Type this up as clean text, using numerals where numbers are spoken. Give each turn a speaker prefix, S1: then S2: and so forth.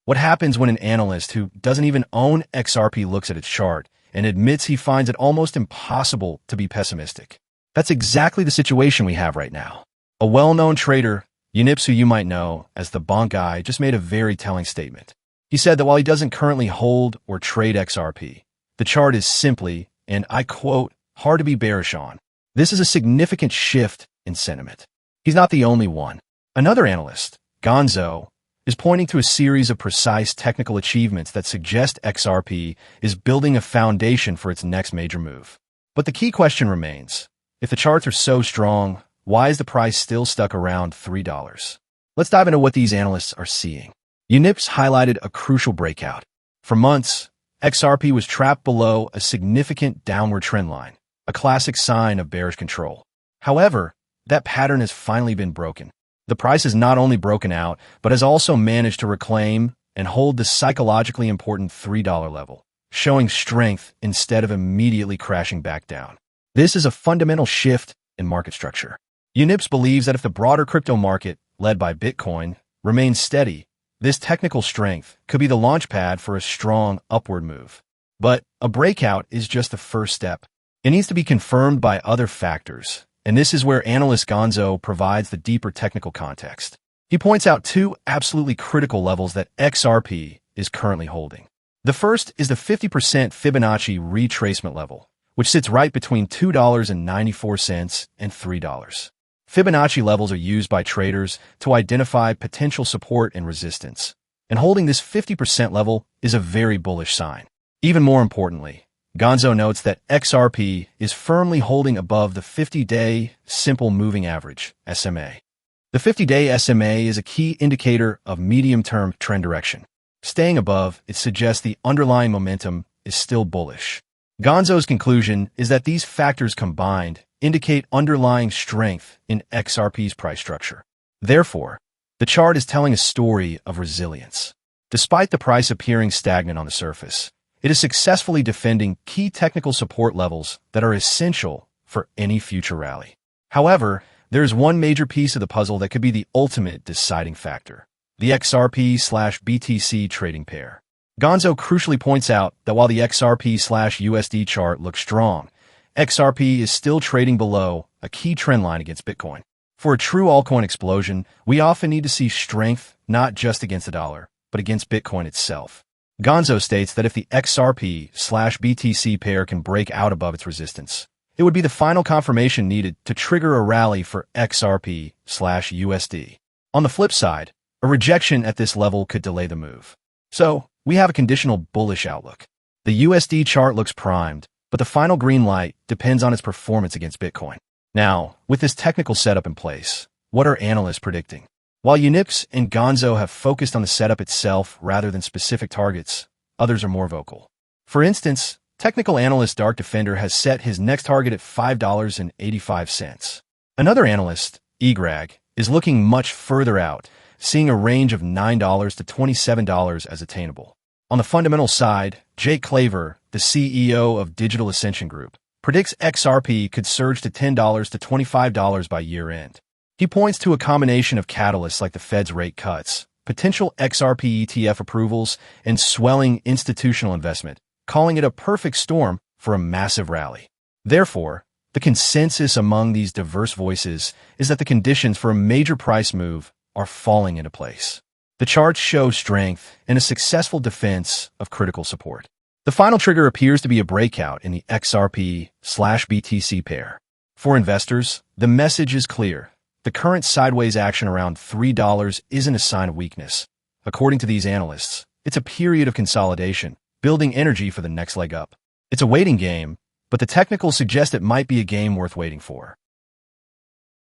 S1: What happens when an analyst who doesn't even own XRP looks at its chart and admits he finds it almost impossible to be pessimistic? That's exactly the situation we have right now. A well-known trader, Unipcs, who you might know as the Bonk Guy, just made a very telling statement. He said that while he doesn't currently hold or trade XRP, the chart is simply, and I quote, hard to be bearish on. This is a significant shift in sentiment. He's not the only one. Another analyst, Gonzo, is pointing to a series of precise technical achievements that suggest XRP is building a foundation for its next major move. But the key question remains, if the charts are so strong, why is the price still stuck around $3? Let's dive into what these analysts are seeing. Unipcs highlighted a crucial breakout. For months, XRP was trapped below a significant downward trend line, a classic sign of bearish control. However, that pattern has finally been broken. The price has not only broken out, but has also managed to reclaim and hold the psychologically important $3 level, showing strength instead of immediately crashing back down. This is a fundamental shift in market structure. Unipcs believes that if the broader crypto market, led by Bitcoin, remains steady, this technical strength could be the launchpad for a strong upward move. But a breakout is just the first step. It needs to be confirmed by other factors, and this is where analyst Gonzo provides the deeper technical context. He points out two absolutely critical levels that XRP is currently holding. The first is the 50% Fibonacci retracement level, which sits right between $2.94 and $3. Fibonacci levels are used by traders to identify potential support and resistance, and holding this 50% level is a very bullish sign. Even more importantly, Gonzo notes that XRP is firmly holding above the 50-day simple moving average, SMA. The 50-day SMA is a key indicator of medium-term trend direction. Staying above, it suggests the underlying momentum is still bullish. Gonzo's conclusion is that these factors combined indicate underlying strength in XRP's price structure. Therefore, the chart is telling a story of resilience. Despite the price appearing stagnant on the surface, it is successfully defending key technical support levels that are essential for any future rally. However, there is one major piece of the puzzle that could be the ultimate deciding factor: the XRP/BTC trading pair. Gonzo crucially points out that while the XRP/USD chart looks strong, XRP is still trading below a key trend line against Bitcoin. For a true altcoin explosion, we often need to see strength not just against the dollar, but against Bitcoin itself. Gonzo states that if the XRP/BTC pair can break out above its resistance, it would be the final confirmation needed to trigger a rally for XRP/USD. On the flip side, a rejection at this level could delay the move. So, we have a conditional bullish outlook. The USD chart looks primed, but the final green light depends on its performance against Bitcoin. Now, with this technical setup in place, what are analysts predicting? While Unipcs and Gonzo have focused on the setup itself rather than specific targets, others are more vocal. For instance, technical analyst Dark Defender has set his next target at $5.85. Another analyst, Egrag, is looking much further out, seeing a range of $9 to $27 as attainable. On the fundamental side, Jake Claver, the CEO of Digital Ascension Group, predicts XRP could surge to $10 to $25 by year-end. He points to a combination of catalysts like the Fed's rate cuts, potential XRP ETF approvals, and swelling institutional investment, calling it a perfect storm for a massive rally. Therefore, the consensus among these diverse voices is that the conditions for a major price move are falling into place. The charts show strength and a successful defense of critical support. The final trigger appears to be a breakout in the XRP/BTC pair. For investors, the message is clear. The current sideways action around $3 isn't a sign of weakness. According to these analysts, it's a period of consolidation, building energy for the next leg up. It's a waiting game, but the technicals suggest it might be a game worth waiting for.